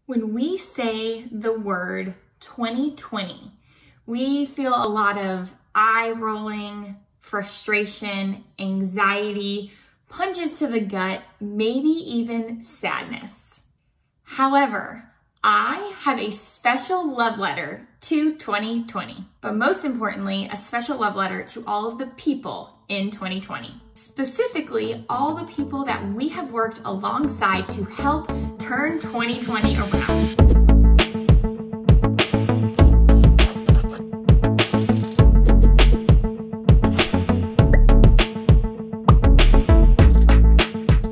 When we say the word 2020, we feel a lot of eye rolling, frustration, anxiety, punches to the gut, maybe even sadness. However, I have a special love letter to 2020, but most importantly, a special love letter to all of the people in 2020. Specifically, all the people that we have worked alongside to help turn 2020 around.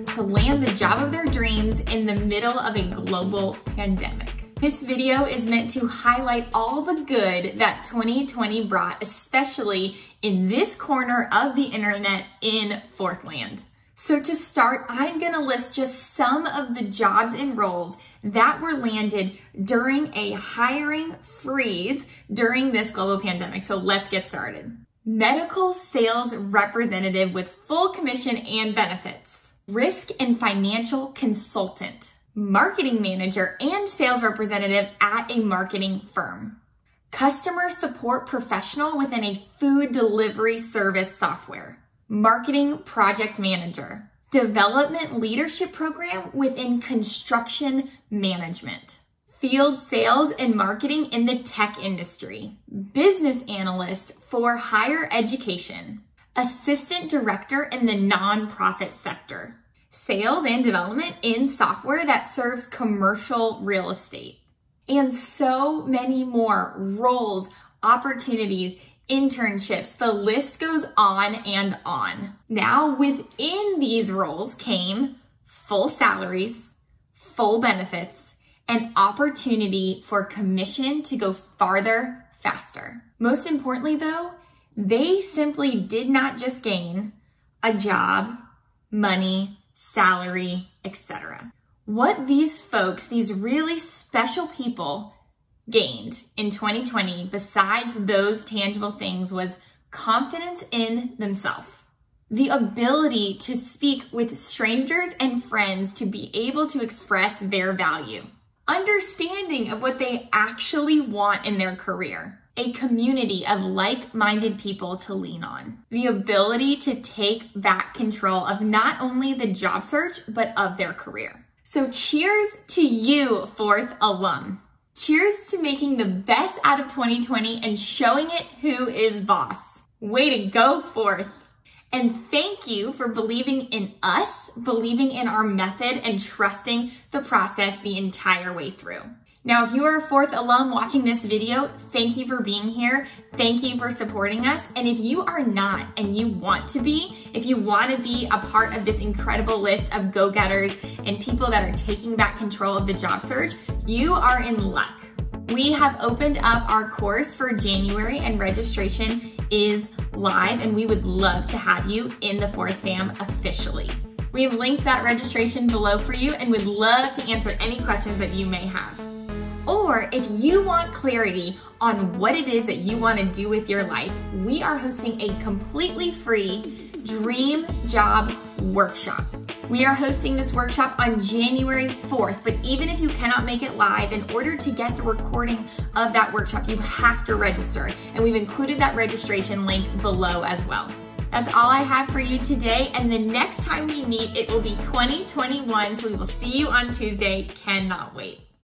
To land the job of their dreams in the middle of a global pandemic. This video is meant to highlight all the good that 2020 brought, especially in this corner of the internet in Forthland. So to start, I'm gonna list just some of the jobs and roles that were landed during a hiring freeze during this global pandemic. So let's get started. Medical sales representative with full commission and benefits. Risk and financial consultant. Marketing manager and sales representative at a marketing firm. Customer support professional within a food delivery service software. Marketing project manager. Development leadership program within construction management. Field sales and marketing in the tech industry. Business analyst for higher education. Assistant director in the nonprofit sector. Sales and development in software that serves commercial real estate. And so many more roles, opportunities, internships, the list goes on and on. Now, within these roles came full salaries, full benefits, and opportunity for commission to go farther, faster. Most importantly though, they simply did not just gain a job, money, salary, etc. What these folks, these really special people gained in 2020, besides those tangible things, was confidence in themselves. The ability to speak with strangers and friends to be able to express their value. Understanding of what they actually want in their career. A community of like-minded people to lean on. The ability to take back control of not only the job search, but of their career. So cheers to you, Forth alum. Cheers to making the best out of 2020 and showing it who is boss. Way to go, Forth. And thank you for believing in us, believing in our method, and trusting the process the entire way through. Now, if you are a Forth alum watching this video, thank you for being here. Thank you for supporting us. And if you are not and you want to be, if you want to be a part of this incredible list of go-getters and people that are taking back control of the job search, you are in luck. We have opened up our course for January and registration is live, and we would love to have you in the Forth fam officially. We have linked that registration below for you and would love to answer any questions that you may have. Or if you want clarity on what it is that you want to do with your life, we are hosting a completely free Dream Job Workshop. We are hosting this workshop on January 4th, but even if you cannot make it live, in order to get the recording of that workshop, you have to register. And we've included that registration link below as well. That's all I have for you today. And the next time we meet, it will be 2021. So we will see you on Tuesday. Cannot wait.